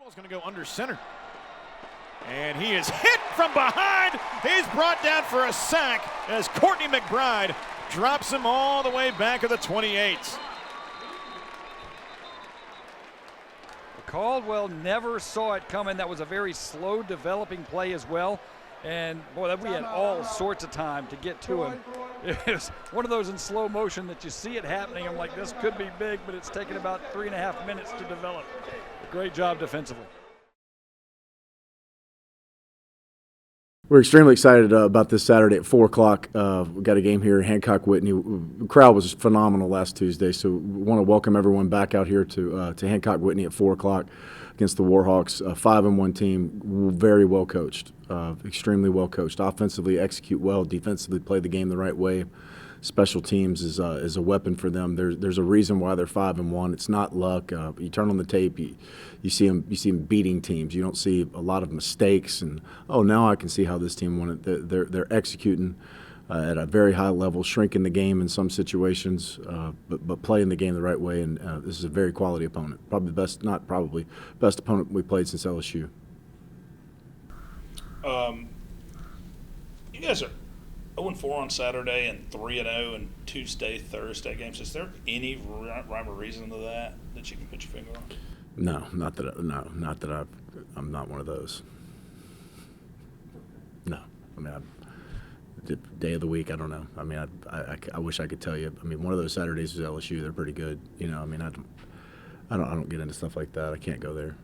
Ball's going to go under center. And he is hit from behind. He's brought down for a sack as Courtney McBride drops him all the way back at the 28. Caldwell never saw it coming. That was a very slow developing play as well. And boy, we had all sorts of time to get to him. It was one of those in slow motion that you see it happening. I'm like, this could be big, but it's taken about 3.5 minutes to develop. Great job defensively. We're extremely excited about this Saturday at 4 o'clock. We've got a game here in Hancock-Whitney. The crowd was phenomenal last Tuesday, so we want to welcome everyone back out here to Hancock-Whitney at 4 o'clock against the Warhawks. A 5-1 team, very well coached, extremely well coached. Offensively, execute well. Defensively, play the game the right way. Special teams is a weapon for them. There's a reason why they're 5-1. It's not luck. You turn on the tape, you see them beating teams. You don't see a lot of mistakes. And now I can see how this team won it. They're executing at a very high level, shrinking the game in some situations, but playing the game the right way. And this is a very quality opponent. Probably best opponent we played since LSU. You guys are 0-4 on Saturday and 3-0 in Tuesday, Thursday games. Is there any rhyme or reason to that you can put your finger on? No, not that I'm not one of those. No, I mean, the day of the week, I don't know. I mean, I wish I could tell you. I mean, one of those Saturdays was LSU. They're pretty good. You know, I mean, I don't get into stuff like that. I can't go there.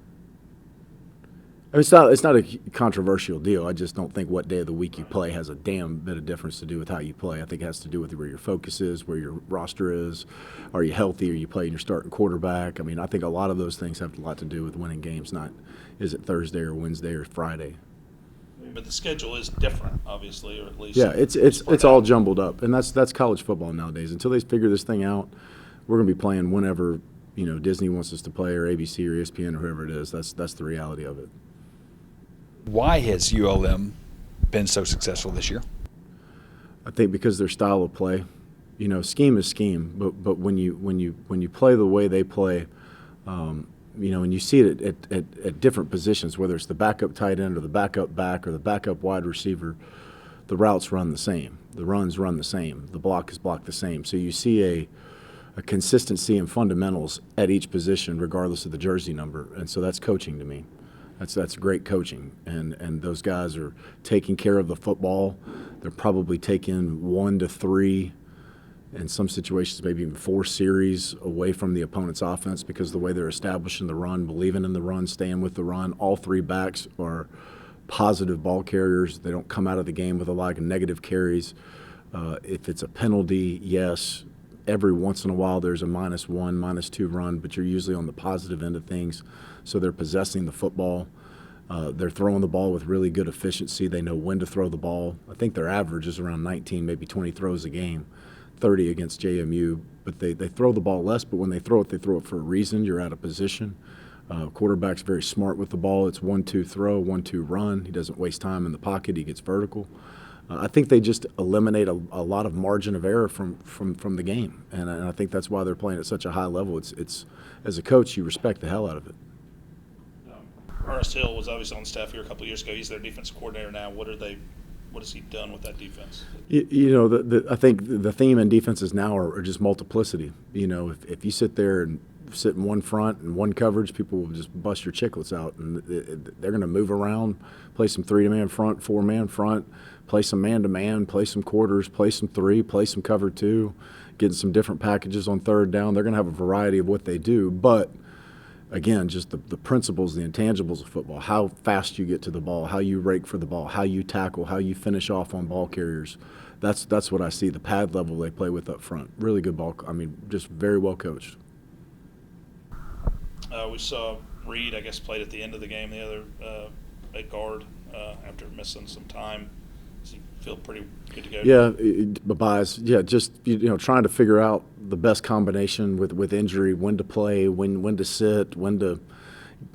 I mean, it's not a controversial deal. I just don't think what day of the week you play has a damn bit of difference to do with how you play. I think it has to do with where your focus is, where your roster is. Are you healthy? Are you playing your starting quarterback? I mean, I think a lot of those things have a lot to do with winning games, not is it Thursday or Wednesday or Friday. But the schedule is different, obviously, or at least. Yeah, it's all jumbled up, and that's college football nowadays. Until they figure this thing out, we're going to be playing whenever Disney wants us to play, or ABC or ESPN or whoever it is. That's the reality of it. Why has ULM been so successful this year? I think because their style of play, scheme is scheme, but when you play the way they play, and you see it at different positions, whether it's the backup tight end or the backup back or the backup wide receiver, the routes run the same, the runs run the same, the block is blocked the same. So you see a consistency in fundamentals at each position, regardless of the jersey number, and so that's coaching to me. That's great coaching, and those guys are taking care of the football. They're probably taking 1 to 3, in some situations maybe even 4 series away from the opponent's offense because of the way they're establishing the run, believing in the run, staying with the run. All 3 backs are positive ball carriers. They don't come out of the game with a lot of negative carries. If it's a penalty, yes, every once in a while there's a -1, -2 run, but you're usually on the positive end of things. So they're possessing the football. They're throwing the ball with really good efficiency. They know when to throw the ball. I think their average is around 19, maybe 20 throws a game, 30 against JMU. But they throw the ball less, but when they throw it for a reason. You're out of position. Quarterback's very smart with the ball. It's 1-2 throw, 1-2 run. He doesn't waste time in the pocket. He gets vertical. I think they just eliminate a lot of margin of error from the game, and I think that's why they're playing at such a high level. It's as a coach, you respect the hell out of it. Ernest Hill was obviously on staff here a couple of years ago. He's their defensive coordinator now. What has he done with that defense? I think the theme in defenses now are just multiplicity. If you sit there and sit in one front and one coverage, people will just bust your chicklets out, and they're going to move around, play some 3-man front, 4-man front, play some man-to-man, play some quarters, play some 3, play some cover 2, getting some different packages on third down. They're going to have a variety of what they do, but again, just the principles, the intangibles of football, how fast you get to the ball, how you rake for the ball, how you tackle, how you finish off on ball carriers. That's what I see, the pad level they play with up front. Really good ball. I mean, just very well coached. We saw Reed, I guess, played at the end of the game, the other at guard after missing some time. Does he feel pretty good to go? Yeah, just trying to figure out the best combination with injury, when to play, when to sit, when to,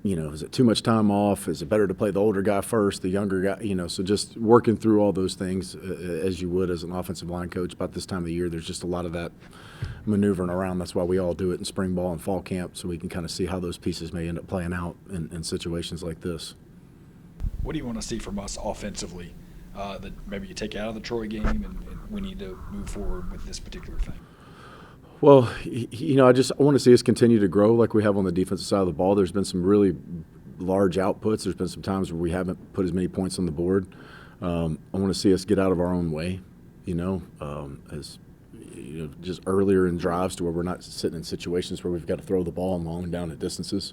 is it too much time off? Is it better to play the older guy first, the younger guy? So just working through all those things as you would as an offensive line coach. About this time of the year, there's just a lot of that maneuvering around. That's why we all do it in spring ball and fall camp, so we can kind of see how those pieces may end up playing out in situations like this. What do you want to see from us offensively that maybe you take out of the Troy game and we need to move forward with this particular thing? Well, I want to see us continue to grow like we have on the defensive side of the ball. There's been some really large outputs. There's been some times where we haven't put as many points on the board. I want to see us get out of our own way, just earlier in drives to where we're not sitting in situations where we've got to throw the ball long down at distances.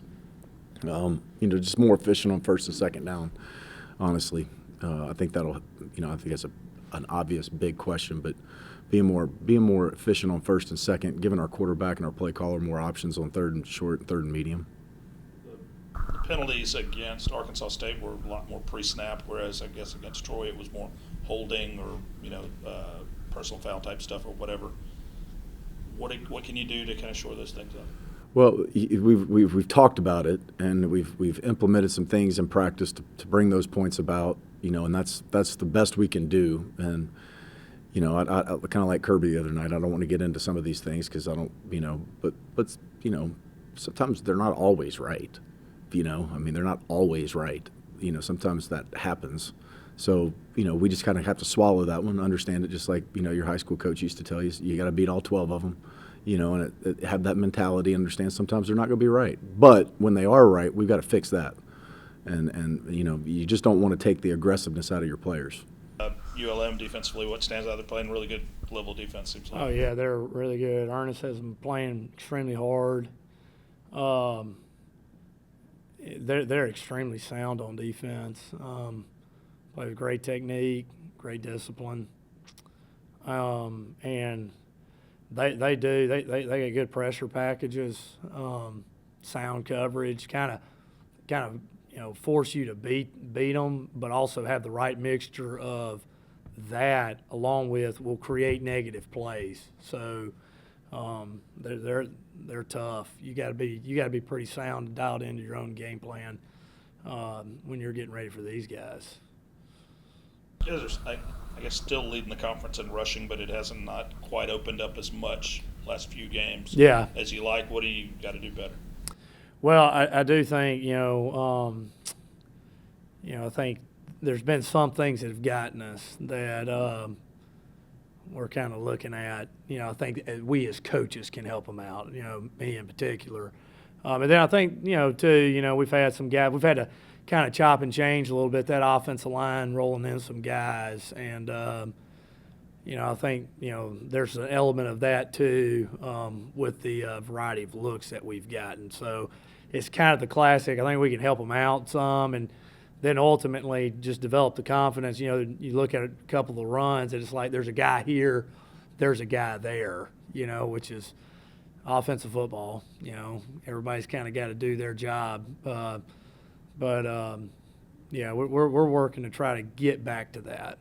Just more efficient on first and second down, honestly. I think that'll, I think that's an obvious big question, but being more efficient on first and second, giving our quarterback and our play caller more options on third and short and third and medium. The penalties against Arkansas State were a lot more pre-snap, whereas I guess against Troy it was more holding or personal foul type stuff or whatever. What can you do to kind of shore those things up? Well, we've talked about it, and we've implemented some things in practice to bring those points about, and that's the best we can do. And I kind of like Kirby the other night. I don't want to get into some of these things because I don't, but sometimes they're not always right. They're not always right. Sometimes that happens. So, we just kind of have to swallow that one, understand it, just like, your high school coach used to tell you, you got to beat all 12 of them, and have that mentality, understand sometimes they're not going to be right. But when they are right, we've got to fix that. And you just don't want to take the aggressiveness out of your players. ULM defensively, what stands out? They're playing really good level defense, seems like. Oh, yeah, they're really good. Ernest has them playing extremely hard. They're extremely sound on defense. Play with great technique, great discipline, and they get good pressure packages, sound coverage, kind of force you to beat them, but also have the right mixture of that along with will create negative plays. So they're tough. You got to be pretty sound and dialed into your own game plan when you're getting ready for these guys. I guess still leading the conference in rushing, but it hasn't not quite opened up as much last few games. Yeah. As you like. What do you got to do better? Well, I do think I think there's been some things that have gotten us that we're kind of looking at. I think we as coaches can help them out. Me in particular. And then I think too. We've had some guys. We've had to kind of chop and change a little bit that offensive line, rolling in some guys, and I think there's an element of that too with the variety of looks that we've gotten. So it's kind of the classic. I think we can help them out some, and then ultimately just develop the confidence. You look at a couple of the runs, and it's like there's a guy here, there's a guy there. Which is offensive football. Everybody's kind of got to do their job. But we're working to try to get back to that.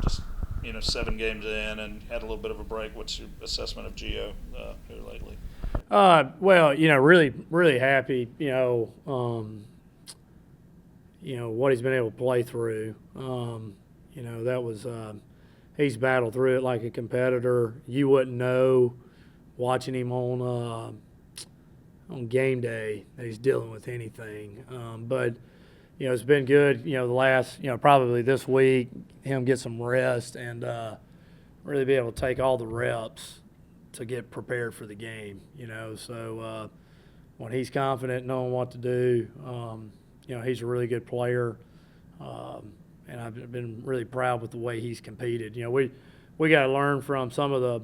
Just 7 games in and had a little bit of a break. What's your assessment of Gio here lately? Well, really, really happy. What he's been able to play through. That was he's battled through it like a competitor. You wouldn't know watching him on game day that he's dealing with anything. But it's been good. The last, probably this week, him get some rest and really be able to take all the reps to get prepared for the game. So when he's confident, knowing what to do, he's a really good player. And I've been really proud with the way he's competed. We got to learn from some of the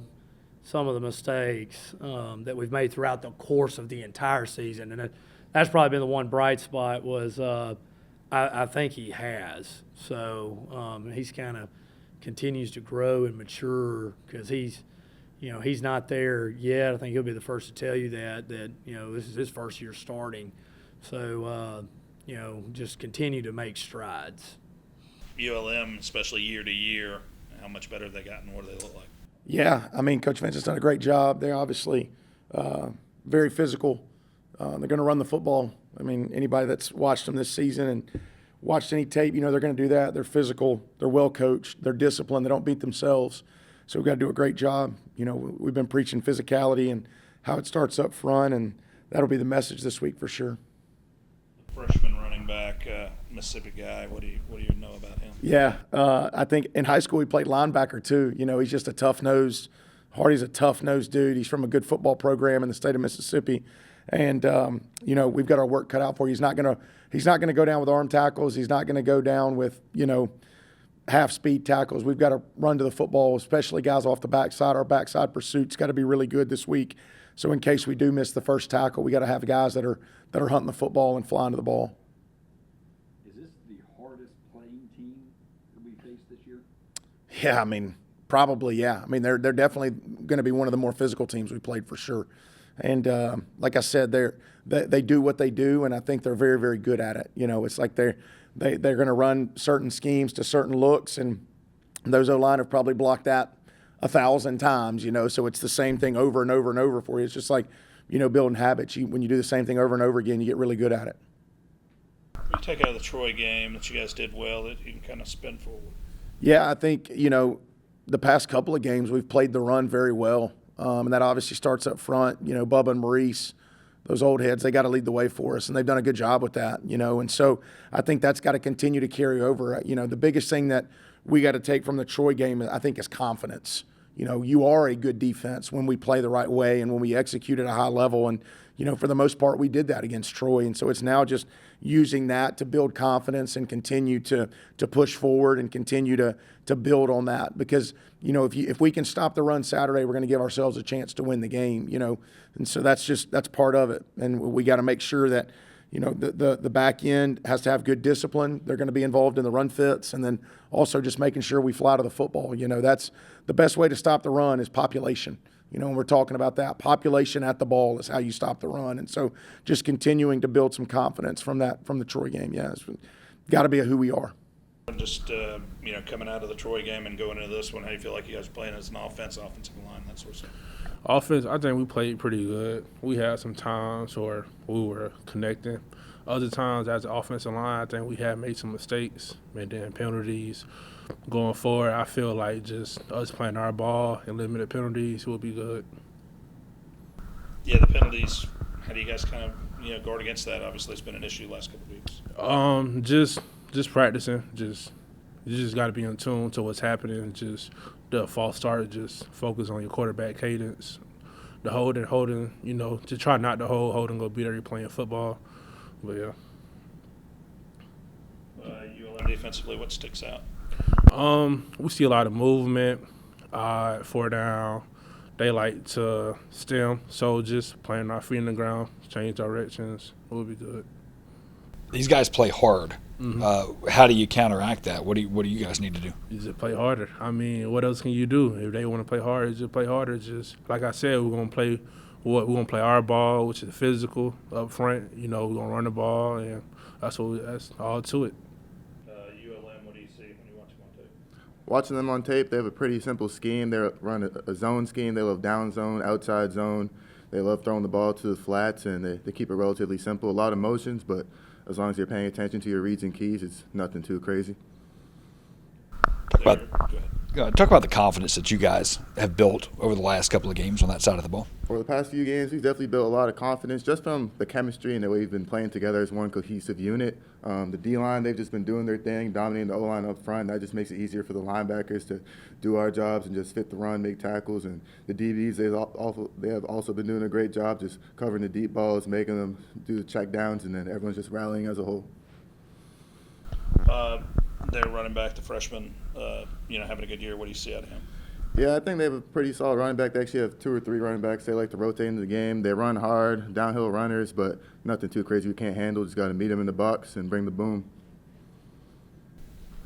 mistakes that we've made throughout the course of the entire season, and that's probably been the one bright spot. Was I think he has. So he's kind of continues to grow and mature because he's not there yet. I think he'll be the first to tell you that this is his first year starting. So just continue to make strides. ULM, especially year to year, how much better have they gotten? What do they look like? Yeah, Coach Vince has done a great job. They're obviously very physical. They're going to run the football. Anybody that's watched them this season and watched any tape, they're going to do that. They're physical. They're well coached. They're disciplined. They don't beat themselves. So we've got to do a great job. You know, we've been preaching physicality and how it starts up front, and that'll be the message this week for sure. Freshman running back, Mississippi guy. What do you know about him? Yeah, I think in high school he played linebacker too. You know, he's just a tough-nosed. Hardy's a tough-nosed dude. He's from a good football program in the state of Mississippi, and you know, we've got our work cut out for you. He's not gonna go down with arm tackles. He's not gonna go down with, you know, half-speed tackles. We've got to run to the football, especially guys off the backside. Our backside pursuit's got to be really good this week. So in case we do miss the first tackle, we got to have guys that are hunting the football and flying to the ball. Is this the hardest playing team that we faced this year? Yeah, I mean, probably, yeah. I mean, they're definitely going to be one of the more physical teams we played for sure. And like I said, they do what they do, and I think they're very, very good at it. You know, it's like they're going to run certain schemes to certain looks, and those O-line have probably blocked that 1,000 times, you know, so it's the same thing over and over and over for you. It's just like, you know, building habits. When you do the same thing over and over again, you get really good at it. You take out of the Troy game that you guys did well that you can kind of spin forward. Yeah, I think, you know, the past couple of games we've played the run very well, and that obviously starts up front. You know, Bubba and Maurice, those old heads, they got to lead the way for us, and they've done a good job with that, you know. And so I think that's got to continue to carry over. You know, the biggest thing that we got to take from the Troy game, I think, is confidence. You know, you are a good defense when we play the right way and when we execute at a high level. And, you know, for the most part, we did that against Troy. And so it's now just using that to build confidence and continue to push forward and continue to build on that. Because, you know, if we can stop the run Saturday, we're going to give ourselves a chance to win the game, you know. And so that's part of it. And we got to make sure that, you know, the back end has to have good discipline. They're going to be involved in the run fits, and then also just making sure we fly to the football. You know, that's the best way to stop the run is population. You know, when we're talking about that, population at the ball is how you stop the run. And so just continuing to build some confidence from the Troy game. Yeah, it's got to be who we are. Just, you know, coming out of the Troy game and going into this one, how do you feel like you guys are playing as an offensive line, that sort of stuff? Offense, I think we played pretty good. We had some times where we were connecting. Other times, as an offensive line, I think we had made some mistakes, and then penalties. Going forward, I feel like just us playing our ball and limited penalties will be good. Yeah, the penalties, how do you guys kind of, you know, guard against that? Obviously, it's been an issue the last couple of weeks. Just practicing. You just got to be in tune to what's happening. Just the false start. Just focus on your quarterback cadence. The holding. You know, to try not to hold and go beat every playing football. But yeah. ULM defensively, what sticks out? We see a lot of movement. 4 down. They like to stem. So just playing our feet in the ground, change directions, will be good. These guys play hard. Mm-hmm. How do you counteract that? What do you guys need to do? You just play harder. I mean, what else can you do? If they want to play harder, just play harder. Just like I said, we're gonna play our ball, which is physical up front. You know, we're gonna run the ball, and that's all to it. ULM, what do you see when you watch them on tape? Watching them on tape, they have a pretty simple scheme. They run a zone scheme. They love down zone, outside zone. They love throwing the ball to the flats, and they keep it relatively simple. A lot of motions, but as long as you're paying attention to your reads and keys, it's nothing too crazy. Talk about the confidence that you guys have built over the last couple of games on that side of the ball. For the past few games, we've definitely built a lot of confidence just from the chemistry and the way we've been playing together as one cohesive unit. The D-line, they've just been doing their thing, dominating the O-line up front. That just makes it easier for the linebackers to do our jobs and just fit the run, make tackles. And the DBs, they have also been doing a great job just covering the deep balls, making them do the check downs, and then everyone's just rallying as a whole. They're running back, the freshman, having a good year. What do you see out of him? Yeah, I think they have a pretty solid running back. They actually have 2 or 3 running backs. They like to rotate into the game. They run hard, downhill runners, but nothing too crazy we can't handle. Just got to meet them in the box and bring the boom.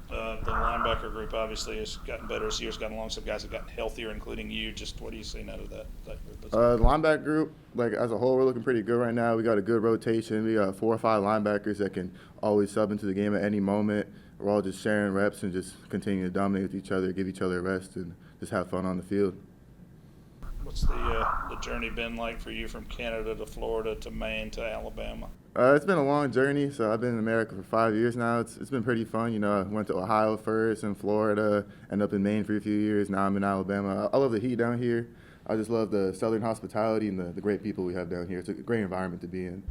The linebacker group obviously has gotten better as the years gotten along. Some guys have gotten healthier, including you. Just what are you seeing out of that group? The linebacker group, like as a whole, we're looking pretty good right now. We got a good rotation. We got 4 or 5 linebackers that can always sub into the game at any moment. We're all just sharing reps and just continuing to dominate with each other, give each other a rest, and just have fun on the field. What's the journey been like for you from Canada to Florida to Maine to Alabama? It's been a long journey. So I've been in America for 5 years now. It's been pretty fun. You know, I went to Ohio first and Florida, ended up in Maine for a few years. Now I'm in Alabama. I love the heat down here. I just love the southern hospitality and the great people we have down here. It's a great environment to be in.